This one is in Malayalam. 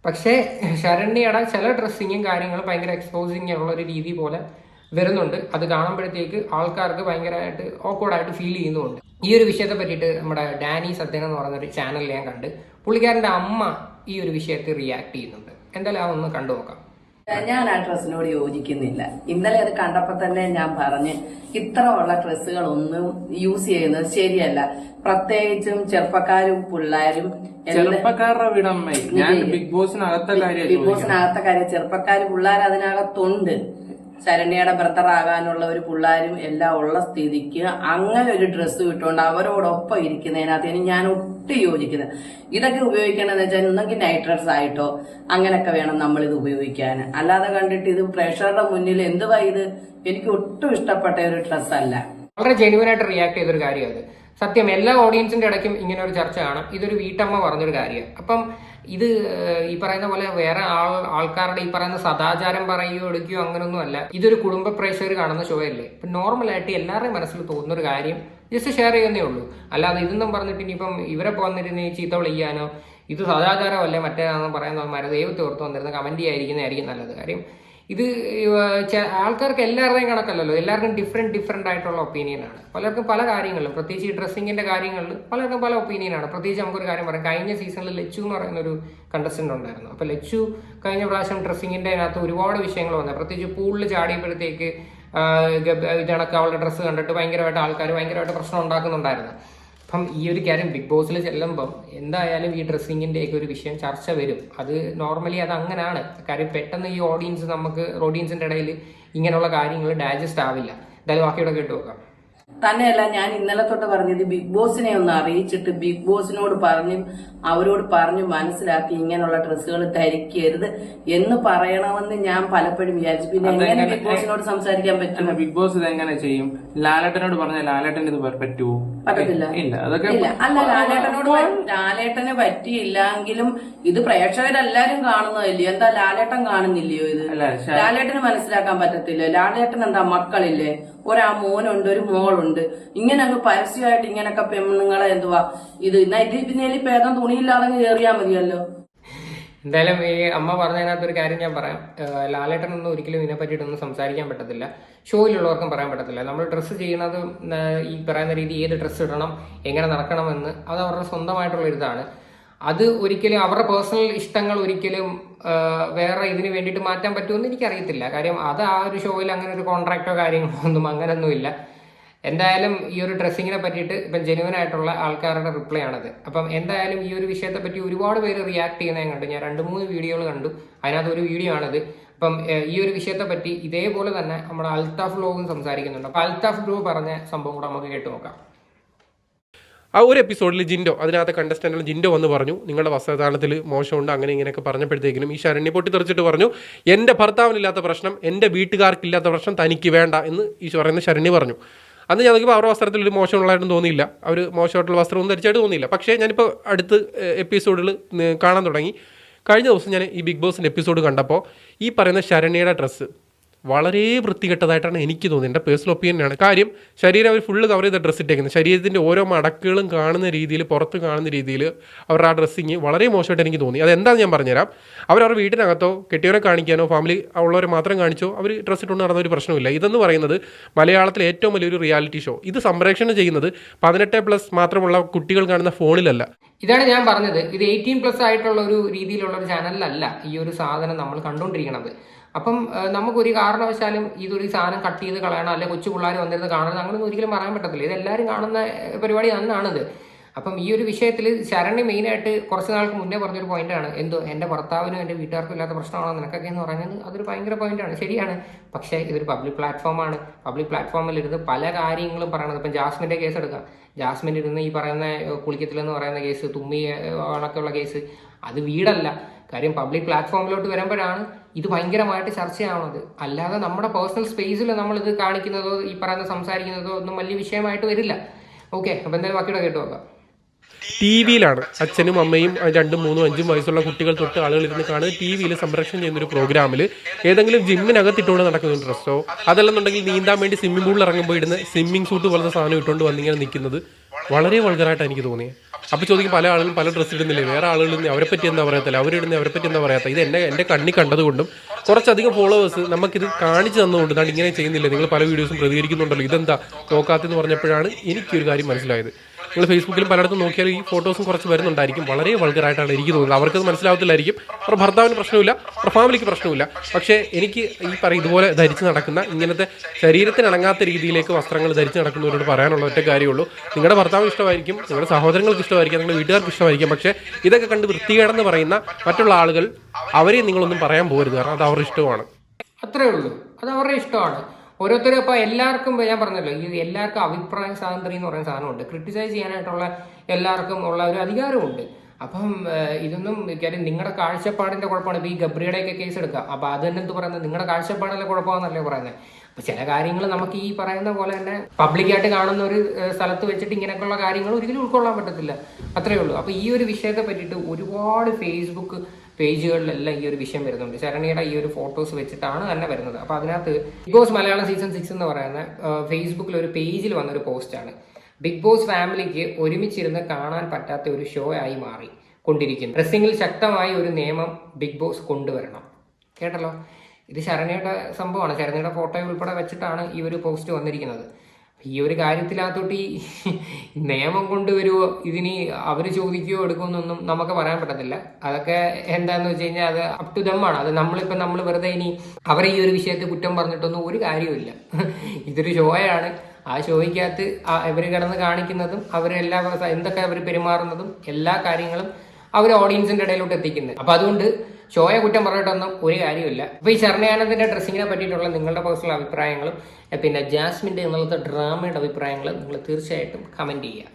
പക്ഷേ ശരണ്യയുടെ ചില ഡ്രസ്സിങ്ങും കാര്യങ്ങളും ഭയങ്കര എക്സ്പോസിങ് ഉള്ള ഒരു രീതി പോലെ വരുന്നുണ്ട്. അത് കാണുമ്പോഴത്തേക്ക് ആൾക്കാർക്ക് ഭയങ്കരമായിട്ട് ഓക്വേർഡായിട്ട് ഫീൽ ചെയ്യുന്നുമുണ്ട്. ഈ ഒരു വിഷയത്തെ പറ്റിയിട്ട് നമ്മുടെ ഡാനി സത്യൻ എന്ന് പറയുന്നൊരു ചാനലിൽ ഞാൻ കണ്ട് പുള്ളിക്കാരൻ്റെ അമ്മ ഈ ഒരു വിഷയത്തിൽ റിയാക്ട് ചെയ്യുന്നുണ്ട്. എന്തായാലും അതൊന്ന് കണ്ടു നോക്കാം. ഞാൻ ആ ഡ്രസ്സിനോട് യോജിക്കുന്നില്ല. ഇന്നലെ അത് കണ്ടപ്പോ തന്നെ ഞാൻ പറഞ്ഞ് ഇത്ര ഉള്ള ഡ്രസ്സുകളൊന്നും യൂസ് ചെയ്യുന്നത് ശരിയല്ല. പ്രത്യേകിച്ചും ചെറുപ്പക്കാരും പിള്ളേരും ചെറുപ്പക്കാരുടെ വിടമ്മ ബിഗ് ബോസിനകത്തെ കാര്യം ചെറുപ്പക്കാര് പിള്ളേർ അതിനകത്തുണ്ട്. ശരണ്യയുടെ ബ്രദറാകാനുള്ള ഒരു പിള്ളേരും എല്ലാം ഉള്ള സ്ഥിതിക്ക് അങ്ങനെ ഒരു ഡ്രസ്സ് ഇട്ടുകൊണ്ട് അവരോടൊപ്പം ഇരിക്കുന്നതിനകത്ത് ഞാൻ ഒട്ടും യോജിക്കുന്നത്. ഇതൊക്കെ ഉപയോഗിക്കണമെന്ന് വെച്ചാൽ ഒന്നെങ്കിൽ നൈറ്റ് ഡ്രസ് ആയിട്ടോ അങ്ങനെയൊക്കെ വേണം നമ്മൾ ഇത് ഉപയോഗിക്കാൻ. അല്ലാതെ കണ്ടിട്ട് ഇത് പ്രേക്ഷകരുടെ മുന്നിൽ എന്തുവാ ഇത്, എനിക്ക് ഒട്ടും ഇഷ്ടപ്പെട്ട ഒരു ഡ്രസ് അല്ല. വളരെ ജെന്യുവനായിട്ട് റിയാക്ട് ചെയ്തൊരു കാര്യം അത്. സത്യം എല്ലാ ഓഡിയൻസിന്റെ ഇടയ്ക്കും ഇങ്ങനെ ഒരു ചർച്ച കാണാം. ഇതൊരു വീട്ടമ്മ പറഞ്ഞൊരു കാര്യമാണ്. അപ്പം ഇത് ഈ പറയുന്ന പോലെ വേറെ ആൾക്കാരുടെ ഈ പറയുന്ന സദാചാരം പറയുകയോ എടുക്കുകയോ അങ്ങനൊന്നും അല്ല. ഇതൊരു കുടുംബ പ്രേക്ഷകർ കാണുന്ന ഷോ അല്ലേ. ഇപ്പം നോർമലായിട്ട് എല്ലാവരുടെയും മനസ്സിൽ തോന്നുന്ന ഒരു കാര്യം ജസ്റ്റ് ഷെയർ ചെയ്യുന്നേ ഉള്ളൂ. അല്ലാതെ ഇതൊന്നും പറഞ്ഞിട്ട് ഇനിയിപ്പം ഇവരെ പോന്നിരുന്ന് ചീത്ത വിളിക്കാനോ ഇത് സദാചാരമല്ലേ മറ്റേതാണെന്ന് പറയുന്നവന്മാരെ ദൈവത്തെ ഓർത്ത് വന്നിരുന്ന കമന്റ് ചെയ്യാതിരിക്കുന്നതായിരിക്കും നല്ലത്. കാര്യം ഇത് ആൾക്കാർക്ക് എല്ലാവരുടെയും കണക്കല്ലല്ലോ. എല്ലാവർക്കും ഡിഫറെന്റ് ആയിട്ടുള്ള ഒപ്പീനിയനാണ്. പലർക്കും പല കാര്യങ്ങളിലും, പ്രത്യേകിച്ച് ഈ ഡ്രസ്സിങ്ങിന്റെ കാര്യങ്ങളിൽ പലർക്കും പല ഒപ്പീനിയനാണ്. പ്രത്യേകിച്ച് നമുക്കൊരു കാര്യം പറയാം. കഴിഞ്ഞ സീസണിൽ ലച്ചു എന്ന് പറയുന്ന ഒരു കണ്ടസ്റ്റന്റ് ഉണ്ടായിരുന്നു. അപ്പോൾ ലച്ചു കഴിഞ്ഞ പ്രാവശ്യം ഡ്രസ്സിങ്ങിന്റെ അതിനകത്ത് ഒരുപാട് വിഷയങ്ങൾ വന്നത്. പ്രത്യേകിച്ച് പൂളിൽ ചാടിയപ്പോഴത്തേക്ക് ഇതണക്ക് അവളുടെ ഡ്രസ്സ് കണ്ടിട്ട് ഭയങ്കരമായിട്ട് ആൾക്കാർ ഭയങ്കരമായിട്ട് പ്രശ്നം ഉണ്ടാക്കുന്നുണ്ടായിരുന്നു. അപ്പം ഈ ഒരു കാര്യം ബിഗ് ബോസിൽ ചെല്ലുമ്പം എന്തായാലും ഈ ഡ്രസ്സിങ്ങിൻ്റെ ഒക്കെ ഒരു വിഷയം ചർച്ച വരും. അത് നോർമലി അത് അങ്ങനെയാണ്. കാര്യം പെട്ടെന്ന് ഈ ഓഡിയൻസിൻ്റെ ഇടയിൽ ഇങ്ങനെയുള്ള കാര്യങ്ങൾ ഡൈജസ്റ്റ് ആവില്ല. എന്തായാലും ബാക്കിയുടെ കേട്ട് നോക്കാം. തന്നെയല്ല, ഞാൻ ഇന്നലെ തൊട്ട് പറഞ്ഞത് ബിഗ് ബോസിനെ ഒന്ന് അറിയിച്ചിട്ട് ബിഗ് ബോസിനോട് അവരോട് പറഞ്ഞു മനസ്സിലാക്കി ഇങ്ങനെയുള്ള ഡ്രസ്സുകൾ ധരിക്കരുത് എന്ന് പറയണമെന്ന് ഞാൻ പലപ്പോഴും വിചാരിച്ചു. പിന്നെ എങ്ങനെ ബിഗ് ബോസിനോട് സംസാരിക്കാൻ പറ്റും? ബിഗ് ബോസ് ഇത് എങ്ങനെ ചെയ്യും? ലാലേട്ടനോട് പറഞ്ഞാൽ ലാലേട്ടൻ ഇത് പറ്റുമോ? പറ്റത്തില്ല. അല്ല, ലാലേട്ടന് പറ്റിയില്ലെങ്കിലും ഇത് പ്രേക്ഷകരെല്ലാരും കാണുന്നതല്ലേ. എന്താ ലാലേട്ടൻ കാണുന്നില്ലയോ? ഇത് ലാലേട്ടന് മനസ്സിലാക്കാൻ പറ്റത്തില്ല. ലാലേട്ടൻ എന്താ മക്കളില്ലേ? മോനുണ്ട്, ഒരു മോളുണ്ട്. ഇങ്ങനെ അങ്ങ് പരസ്യമായിട്ട് ഇങ്ങനൊക്കെ പെണ്ണുങ്ങളെ എന്തുവാ ഇത് ഇതിനേലി ഭേദം തുണിയില്ലാതെ കയറിയാ മതിയല്ലോ. എന്തായാലും ഈ അമ്മ പറഞ്ഞതിനകത്തൊരു കാര്യം ഞാൻ പറയാം. ലാലേട്ടനൊന്നും ഒരിക്കലും ഇതിനെ പറ്റിയിട്ടൊന്നും സംസാരിക്കാൻ പറ്റത്തില്ല. ഷോയിലുള്ളവർക്കും പറയാൻ പറ്റത്തില്ല. നമ്മൾ ഡ്രസ്സ് ചെയ്യുന്നത് ഈ പറയുന്ന രീതി, ഏത് ഡ്രസ്സ് ഇടണം, എങ്ങനെ നടക്കണമെന്ന് അത് അവരുടെ സ്വന്തമായിട്ടുള്ള ഇതാണ്. അത് ഒരിക്കലും അവരുടെ പേഴ്സണൽ ഇഷ്ടങ്ങൾ ഒരിക്കലും വേറെ ഇതിന് വേണ്ടിയിട്ട് മാറ്റാൻ പറ്റുമെന്ന് എനിക്കറിയത്തില്ല. കാര്യം അത് ആ ഒരു ഷോയിൽ അങ്ങനെ ഒരു കോൺട്രാക്റ്റോ കാര്യങ്ങളോ ഒന്നും അങ്ങനെയൊന്നുമില്ല. എന്തായാലും ഈ ഒരു ഡ്രസ്സിങ്ങിനെ പറ്റിയിട്ട് ഇപ്പം ജെന്യുവൻ ആയിട്ടുള്ള ആൾക്കാരുടെ റിപ്ലൈ ആണത്. അപ്പം എന്തായാലും ഈ ഒരു വിഷയത്തെ പറ്റി ഒരുപാട് പേര് റിയാക്ട് ചെയ്യുന്നത് ഞാൻ കണ്ടു. ഞാൻ 2-3 വീഡിയോകൾ കണ്ടു. അതിനകത്ത് ഒരു വീഡിയോ ആണിത്. അപ്പം ഈ ഒരു വിഷയത്തെ പറ്റി ഇതേപോലെ തന്നെ നമ്മുടെ അൽത്താഫ് വ്ലോഗും സംസാരിക്കുന്നുണ്ട്. അപ്പം അൽത്താഫ് ബ്രോ പറഞ്ഞ സംഭവം കൂടെ നമുക്ക് കേട്ട് നോക്കാം. ആ ഒരു എപ്പിസോഡിൽ അതിനകത്ത് കണ്ടസ്റ്റൻ്റ് ജിൻഡോ വന്ന് പറഞ്ഞു നിങ്ങളുടെ വസ്ത്രധാരണത്തിൽ മോശമുണ്ട് അങ്ങനെ ഇങ്ങനെയൊക്കെ പറഞ്ഞപ്പോഴത്തേക്കിനും ഈ ശരണ്യ പൊട്ടിത്തെറിച്ചിട്ട് പറഞ്ഞു എൻ്റെ ഭർത്താവിനില്ലാത്ത പ്രശ്നം, എൻ്റെ വീട്ടുകാർക്കില്ലാത്ത പ്രശ്നം തനിക്ക് വേണ്ട എന്ന് ഈ പറയുന്ന ശരണ്യ പറഞ്ഞു. അന്ന് ഞാൻ നോക്കിയപ്പോൾ അവരുടെ വസ്ത്രത്തിൽ ഒരു മോശമുള്ളതായിട്ടും തോന്നിയില്ല. അവർ മോശമായിട്ടുള്ള വസ്ത്രം ഒന്നും ധരിച്ചായിട്ട് തോന്നിയില്ല. പക്ഷേ ഞാനിപ്പോൾ അടുത്ത് എപ്പിസോഡിൽ കാണാൻ തുടങ്ങി. കഴിഞ്ഞ ദിവസം ഞാൻ ഈ ബിഗ് ബോസിൻ്റെ എപ്പിസോഡ് കണ്ടപ്പോൾ ഈ പറയുന്ന ശരണ്യയുടെ ഡ്രസ്സ് വളരെ വൃത്തികെട്ടതായിട്ടാണ് എനിക്ക് തോന്നിയത്. എൻ്റെ പേഴ്സണൽ ഒപ്പീനിയനാണ്. കാര്യം ശരീരം അവർ ഫുള്ള് കവർ ചെയ്ത ഡ്രസ്സ് ഇട്ടേക്കുന്നത്. ശരീരത്തിൻ്റെ ഓരോ മടക്കുകളും കാണുന്ന രീതിയിൽ, പുറത്ത് കാണുന്ന രീതിയിൽ അവരുടെ ആ ഡ്രസ്സിങ് വളരെ മോശമായിട്ട് എനിക്ക് തോന്നി. അതെന്താണെന്ന് ഞാൻ പറഞ്ഞുതരാം. അവരവരുടെ വീട്ടിനകത്തോ കെട്ടിയവരെ കാണിക്കാനോ ഫാമിലി ഉള്ളവരെ മാത്രം കാണിച്ചോ അവർ ഡ്രസ്സ് ഇട്ടുകൊണ്ട് നടന്ന ഒരു പ്രശ്നമില്ല. ഇതെന്ന് പറയുന്നത് മലയാളത്തിലെ ഏറ്റവും വലിയൊരു റിയാലിറ്റി ഷോ. ഇത് സംപ്രേഷണം ചെയ്യുന്നത് 18+ മാത്രമുള്ള കുട്ടികൾ കാണുന്ന ഫോണിലല്ല. ഇതാണ് ഞാൻ പറഞ്ഞത്. ഇത് 18+ ആയിട്ടുള്ള ഒരു രീതിയിലുള്ള ഒരു ചാനലിലല്ല ഈ ഒരു സാധനം നമ്മൾ കണ്ടുകൊണ്ടിരിക്കുന്നത്. അപ്പം നമുക്കൊരു കാരണവശാലും ഇതൊരു സാധനം കട്ട് ചെയ്ത് കളയണം, അല്ലെങ്കിൽ കൊച്ചു പിള്ളേർ വന്നിരുന്ന് കാണണം, അങ്ങനെയൊന്നും ഒരിക്കലും പറയാൻ പറ്റത്തില്ല. ഇതെല്ലാവരും കാണുന്ന പരിപാടി തന്നെയാണിത്. അപ്പം ഈ ഒരു വിഷയത്തിൽ ശരണ്യ മെയിനായിട്ട് കുറച്ച് നാൾക്ക് മുന്നേ പറഞ്ഞൊരു പോയിന്റാണ്, എൻ്റെ ഭർത്താവിനും എൻ്റെ വീട്ടുകാർക്കും ഇല്ലാത്ത പ്രശ്നമാണോ നിനക്കൊക്കെ എന്ന് പറഞ്ഞത്. അതൊരു ഭയങ്കര പോയിന്റാണ്, ശരിയാണ്. പക്ഷേ ഇതൊരു പബ്ലിക് പ്ലാറ്റ്ഫോമാണ്. പബ്ലിക് പ്ലാറ്റ്ഫോമിൽ ഇരുന്ന് പല കാര്യങ്ങളും പറയണത്. ഇപ്പം ജാസ്മിൻ്റെ കേസ് എടുക്കാം. ജാസ്മിൻ ഇരുന്ന് ഈ പറയുന്ന കുളിക്കത്തിലെന്ന് പറയുന്ന കേസ്, തുമ്മി കണക്കുള്ള കേസ്, അത് വീടല്ല. കാര്യം പബ്ലിക് പ്ലാറ്റ്ഫോമിലോട്ട് വരുമ്പോഴാണ് ഇത് ഭയങ്കരമായിട്ട് ചർച്ചയാവുന്നത്. അല്ലാതെ നമ്മുടെ പേഴ്സണൽ സ്പേസിൽ നമ്മളിത് കാണിക്കുന്നതോ ഈ പറയുന്ന സംസാരിക്കുന്നതോ ഒന്നും വലിയ വിഷയമായിട്ട് വരില്ല. ഓക്കെ, അപ്പം എന്തായാലും ബാക്കിയുടെ കേട്ട് നോക്കാം. TV-യിലാണ് അച്ഛനും അമ്മയും 2, 3, 5 വയസ്സുള്ള കുട്ടികൾ തൊട്ട് ആളുകൾ ഇരുന്ന് കാണുന്നത്. TV-യിൽ സംപ്രേഷണം ചെയ്യുന്നൊരു പ്രോഗ്രാമിൽ ഏതെങ്കിലും ജിമ്മിനകത്തിട്ടുകൊണ്ട് നടക്കുന്ന ഡ്രസ്സോ അതല്ലെന്നുണ്ടെങ്കിൽ നീന്താൻ വേണ്ടി സ്വിമ്മിംഗ് പൂളിൽ ഇറങ്ങുമ്പോൾ ഇടുന്ന സ്വിമ്മിംഗ് സൂട്ട് പോലത്തെ സാധനം ഇട്ടുകൊണ്ട് വന്നിങ്ങനെ നിൽക്കുന്നത് വളരെ വൾഗറായിട്ടാണ് എനിക്ക് തോന്നിയത്. അപ്പോൾ ചോദിക്കും പല ആളുകളും പല ഡ്രസ്സ് ഇടുന്നില്ലേ, വേറെ ആളുകൾ അവരെ പറ്റി എന്താ പറയത്തില്ല, അവരിടുന്ന അവരെ പറ്റി എന്താ പറയാത്ത. ഇത് എൻ്റെ കണ്ണി കണ്ടതുകൊണ്ടും കുറച്ചധികം ഫോളോവേഴ്സ് നമുക്കിത് കാണിച്ചു തന്നുകൊണ്ട് ഞാൻ ഇങ്ങനെ ചെയ്യുന്നില്ല, നിങ്ങൾ പല വീഡിയോസും പ്രതികരിക്കുന്നുണ്ടല്ലോ, ഇതെന്താ നോക്കാത്തെന്ന് പറഞ്ഞപ്പോഴാണ് എനിക്കൊരു കാര്യം മനസ്സിലായത്. നിങ്ങൾ ഫേസ്ബുക്കിലും പലയിടത്തും നോക്കിയാൽ ഈ ഫോട്ടോസും കുറച്ച് വരുന്നുണ്ടായിരിക്കും. വളരെ വൾഗറായിട്ടാണ് എനിക്ക് തോന്നുന്നത്. അവർക്കത് മനസ്സിലാവത്തില്ലായിരിക്കും. അവരുടെ ഭർത്താവിന് പ്രശ്നമില്ല, അവരുടെ ഫാമിലിക്ക് പ്രശ്നമില്ല. പക്ഷേ എനിക്ക് ഈ ഇതുപോലെ ധരിച്ച് നടക്കുന്ന ഇങ്ങനത്തെ ശരീരത്തിനിണങ്ങാത്ത രീതിയിലേക്ക് വസ്ത്രങ്ങൾ ധരിച്ച് നടക്കുന്നവരോട് പറയാനുള്ള ഒറ്റ കാര്യമുള്ളൂ, നിങ്ങളുടെ ഭർത്താവിന് ഇഷ്ടമായിരിക്കും, നിങ്ങളുടെ സഹോദരങ്ങൾക്ക് ഇഷ്ടമായിരിക്കും, നിങ്ങളുടെ വീട്ടുകാർക്ക് ഇഷ്ടമായിരിക്കും. പക്ഷേ ഇതൊക്കെ കണ്ട് വൃത്തികേടെന്ന് പറയുന്ന മറ്റുള്ള ആളുകൾ അവരെ നിങ്ങളൊന്നും പറയാൻ പോകരുത്. കാരണം അത് അവരുടെ ഇഷ്ടമാണ്. അത്രേ ഉള്ളൂ, അത് അവരുടെ ഇഷ്ടമാണ്. ഓരോരുത്തരും ഇപ്പോൾ എല്ലാവർക്കും ഞാൻ പറഞ്ഞല്ലോ, ഈ എല്ലാവർക്കും അഭിപ്രായ സ്വാതന്ത്ര്യം എന്ന് പറയുന്ന സാധനമുണ്ട്. ക്രിട്ടിസൈസ് ചെയ്യാനായിട്ടുള്ള എല്ലാവർക്കും ഉള്ള ഒരു അധികാരമുണ്ട്. അപ്പം ഇതൊന്നും കാര്യം നിങ്ങളുടെ കാഴ്ചപ്പാടിന്റെ കുഴപ്പമാണ്. ഇപ്പോൾ ഈ ഗബ്രിയുടെയൊക്കെ കേസ് എടുക്കുക, അപ്പോൾ അത് തന്നെ എന്ത് പറയുന്നത്, നിങ്ങളുടെ കാഴ്ചപ്പാടിലെ കുഴപ്പമാണെന്നല്ലേ പറയുന്നത്. അപ്പോൾ ചില കാര്യങ്ങൾ നമുക്ക് ഈ പറയുന്ന പോലെ തന്നെ പബ്ലിക്കായിട്ട് കാണുന്ന ഒരു സ്ഥലത്ത് വെച്ചിട്ട് ഇങ്ങനെയൊക്കെയുള്ള കാര്യങ്ങൾ ഒരിക്കലും ഉൾക്കൊള്ളാൻ പറ്റത്തില്ല. അത്രയേ ഉള്ളൂ. അപ്പോൾ ഈ ഒരു വിഷയത്തെ പറ്റിയിട്ട് ഒരുപാട് ഫേസ്ബുക്ക് പേജുകളിലെല്ലാം ഈ ഒരു വിഷയം വരുന്നുണ്ട്. ശരണ്യയുടെ ഈ ഒരു ഫോട്ടോസ് വെച്ചിട്ടാണ് തന്നെ വരുന്നത്. അപ്പോൾ അതിനകത്ത് ബിഗ് ബോസ് മലയാളം സീസൺ 6 എന്ന് പറയുന്ന ഫേസ്ബുക്കിൽ ഒരു പേജിൽ വന്നൊരു പോസ്റ്റാണ്. ബിഗ് ബോസ് ഫാമിലിക്ക് ഒരുമിച്ചിരുന്ന് കാണാൻ പറ്റാത്ത ഒരു ഷോ ആയി മാറി കൊണ്ടിരിക്കുന്നു. ഡ്രസ്സിങ്ങിൽ ശക്തമായ ഒരു നിയമം ബിഗ് ബോസ് കൊണ്ടുവരണം. കേട്ടല്ലോ, ഇത് ശരണ്യയുടെ സംഭവമാണ്. ശരണ്യയുടെ ഫോട്ടോ ഉൾപ്പെടെ വെച്ചിട്ടാണ് ഈ ഒരു പോസ്റ്റ് വന്നിരിക്കുന്നത്. ഈ ഒരു കാര്യത്തിനകത്തോട്ട് ഈ നിയമം കൊണ്ടുവരുമോ, ഇതിനി അവർ ചോദിക്കുകയോ എടുക്കുമെന്നൊന്നും നമുക്ക് പറയാൻ പറ്റത്തില്ല. അതൊക്കെ എന്താന്ന് വെച്ച് കഴിഞ്ഞാൽ അത് അപ് ടു ദം ആണ്. അത് നമ്മൾ വെറുതെ ഇനി അവരെ ഈ ഒരു വിഷയത്തിൽ കുറ്റം പറഞ്ഞിട്ടൊന്നും ഒരു കാര്യമില്ല. ഇതൊരു ഷോയാണ്. ആ ഷോയ്ക്കകത്ത് ഇവർ കിടന്ന് കാണിക്കുന്നതും അവരെല്ലാ എന്തൊക്കെ അവർ പെരുമാറുന്നതും എല്ലാ കാര്യങ്ങളും അവർ ഓഡിയൻസിന്റെ ഇടയിലോട്ട് എത്തിക്കുന്നത്. അപ്പൊ അതുകൊണ്ട് ഷോയെ കുറ്റം പറഞ്ഞിട്ടൊന്നും ഒരു കാര്യമില്ല. അപ്പൊ ഈ ശരണ്യാനന്ദിന്റെ ഡ്രസ്സിങ്ങിനെ പറ്റിയിട്ടുള്ള നിങ്ങളുടെ പേഴ്സണൽ അഭിപ്രായങ്ങളും പിന്നെ ജാസ്മിന്റെ ഇന്നലത്തെ ഡ്രാമയുടെ അഭിപ്രായങ്ങളും നിങ്ങൾ തീർച്ചയായിട്ടും കമന്റ് ചെയ്യുക.